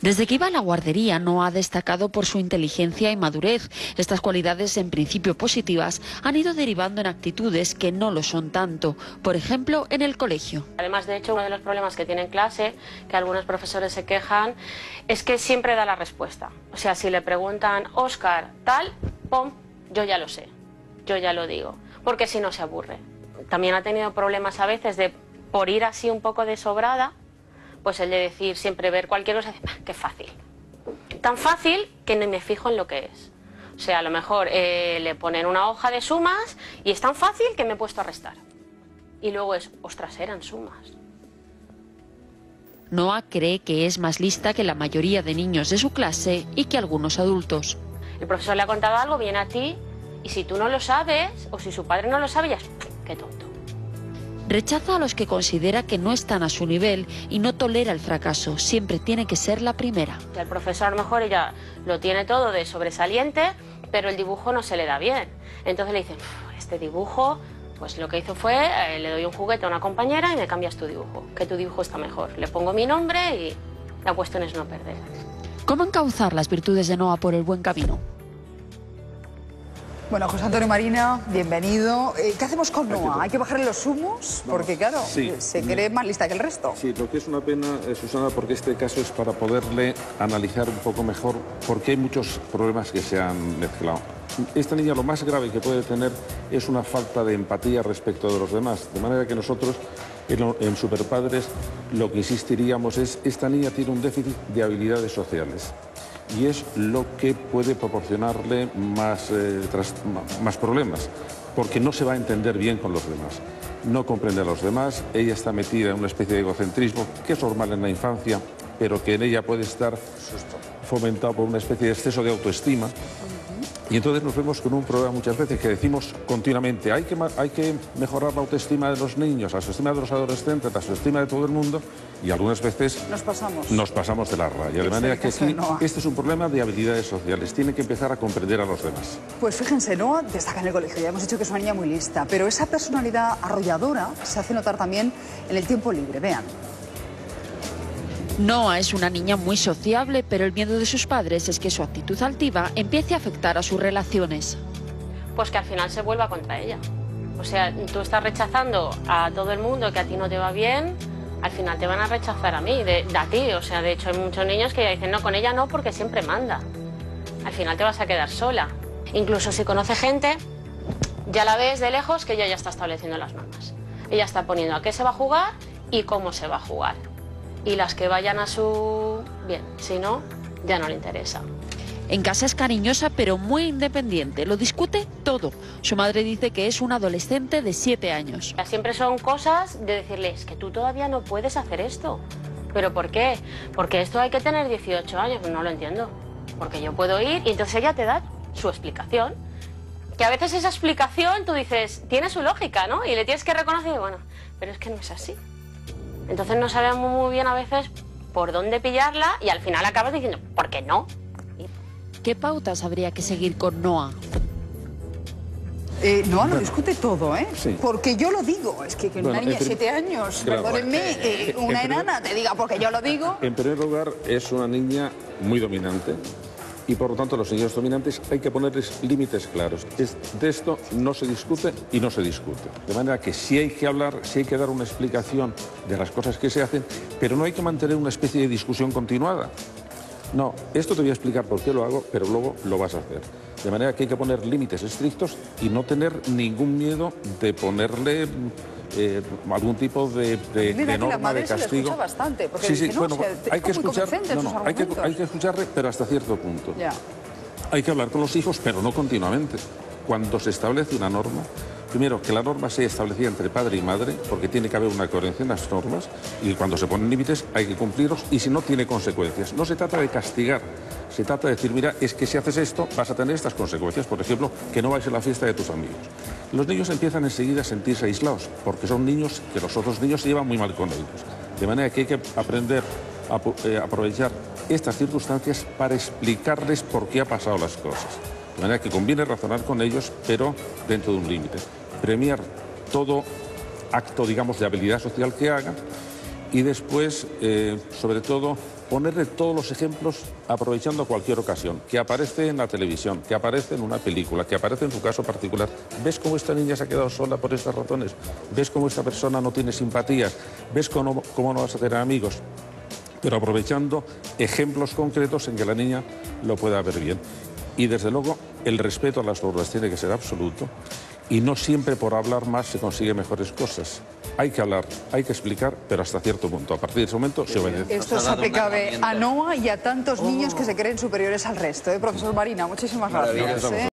Desde que iba a la guardería no ha destacado por su inteligencia y madurez. Estas cualidades, en principio positivas, han ido derivando en actitudes que no lo son tanto. Por ejemplo, en el colegio. Además, de hecho, uno de los problemas que tiene en clase, que algunos profesores se quejan, es que siempre da la respuesta. O sea, si le preguntan, Óscar, tal, pum, yo ya lo sé, yo ya lo digo, porque si no se aburre. También ha tenido problemas a veces de, por ir así un poco de sobrada, pues el de decir siempre ver cualquier cosa, qué fácil. Tan fácil que ni me fijo en lo que es. O sea, a lo mejor le ponen una hoja de sumas y es tan fácil que me he puesto a restar. Y luego es, ostras, eran sumas. Noa cree que es más lista que la mayoría de niños de su clase y que algunos adultos. El profesor le ha contado algo, viene a ti, y si tú no lo sabes, o si su padre no lo sabe, ya es, qué tonto. Rechaza a los que considera que no están a su nivel y no tolera el fracaso. Siempre tiene que ser la primera. El profesor a lo mejor ella lo tiene todo de sobresaliente, pero el dibujo no se le da bien. Entonces le dicen, este dibujo, pues lo que hizo fue, le doy un juguete a una compañera y me cambias tu dibujo, que tu dibujo está mejor. Le pongo mi nombre y la cuestión es no perder. ¿Cómo encauzar las virtudes de Noa por el buen camino? Bueno, José Antonio Marina, bienvenido. ¿Qué hacemos con Noa? ¿Hay que bajarle los humos? Porque claro, sí, se cree más lista que el resto. Sí, lo que es una pena, Susana, porque este caso es para poderle analizar un poco mejor, porque hay muchos problemas que se han mezclado. Esta niña lo más grave que puede tener es una falta de empatía respecto de los demás, de manera que nosotros en Superpadres lo que insistiríamos es, esta niña tiene un déficit de habilidades sociales. Y es lo que puede proporcionarle más problemas, porque no se va a entender bien con los demás. No comprende a los demás, ella está metida en una especie de egocentrismo, que es normal en la infancia, pero que en ella puede estar fomentado por una especie de exceso de autoestima. Y entonces nos vemos con un problema muchas veces que decimos continuamente, hay que mejorar la autoestima de los niños, la autoestima de los adolescentes, la autoestima de todo el mundo, y algunas veces nos pasamos de la raya. De manera que aquí este es un problema de habilidades sociales, tiene que empezar a comprender a los demás. Pues fíjense, Noa destaca en el colegio, ya hemos dicho que es una niña muy lista, pero esa personalidad arrolladora se hace notar también en el tiempo libre, vean. Noa es una niña muy sociable, pero el miedo de sus padres es que su actitud altiva empiece a afectar a sus relaciones. Pues que al final se vuelva contra ella. O sea, tú estás rechazando a todo el mundo que a ti no te va bien, al final te van a rechazar a mí, a ti. O sea, de hecho hay muchos niños que ya dicen, no, con ella no, porque siempre manda. Al final te vas a quedar sola. Incluso si conoce gente, ya la ves de lejos que ella ya está estableciendo las normas. Ella está poniendo a qué se va a jugar y cómo se va a jugar. Y las que vayan a su... bien, si no, ya no le interesa. En casa es cariñosa pero muy independiente, lo discute todo. Su madre dice que es una adolescente de 7 años. Siempre son cosas de decirles que tú todavía no puedes hacer esto. ¿Pero por qué? Porque esto hay que tener 18 años, no lo entiendo. Porque yo puedo ir y entonces ella te da su explicación. Que a veces esa explicación tú dices, tiene su lógica, ¿no? Y le tienes que reconocer, bueno, pero es que no es así. Entonces no sabemos muy bien a veces por dónde pillarla y al final acabas diciendo, ¿por qué no? ¿Qué pautas habría que seguir con Noa? Noa lo discute todo, ¿eh? Sí. Porque yo lo digo. Es que una niña de 7 años, claro, perdónenme, una enana te diga porque yo lo digo. En primer lugar, es una niña muy dominante. Y por lo tanto a los niños dominantes hay que ponerles límites claros. De esto no se discute y no se discute. De manera que sí hay que hablar, sí hay que dar una explicación de las cosas que se hacen, pero no hay que mantener una especie de discusión continuada. No, esto te voy a explicar por qué lo hago, pero luego lo vas a hacer. De manera que hay que poner límites estrictos y no tener ningún miedo de ponerle algún tipo de norma, de castigo. Bastante, porque sí, dice, no, bueno, o sea, hay que escuchar, hay que escucharle, pero hasta cierto punto. Ya. Hay que hablar con los hijos, pero no continuamente. Cuando se establece una norma, primero, que la norma sea establecida entre padre y madre, porque tiene que haber una coherencia en las normas, y cuando se ponen límites hay que cumplirlos, y si no, tiene consecuencias. No se trata de castigar, se trata de decir, mira, es que si haces esto vas a tener estas consecuencias, por ejemplo, que no vayas a la fiesta de tus amigos. Los niños empiezan enseguida a sentirse aislados, porque son niños que los otros niños se llevan muy mal con ellos. De manera que hay que aprender a aprovechar estas circunstancias para explicarles por qué ha pasado las cosas. De manera que conviene razonar con ellos, pero dentro de un límite. Premiar todo acto, digamos, de habilidad social que haga y después, sobre todo, ponerle todos los ejemplos aprovechando cualquier ocasión, que aparece en la televisión, que aparece en una película, que aparece en su caso particular. ¿Ves cómo esta niña se ha quedado sola por estas razones? ¿Ves cómo esta persona no tiene simpatías? ¿Ves cómo no vas a tener amigos? Pero aprovechando ejemplos concretos en que la niña lo pueda ver bien. Y desde luego el respeto a las normas tiene que ser absoluto y no siempre por hablar más se consigue mejores cosas. Hay que hablar, hay que explicar, pero hasta cierto punto. A partir de ese momento se obedece. Esto es aplicable a Noa y a tantos niños que se creen superiores al resto. Profesor Marina, muchísimas gracias.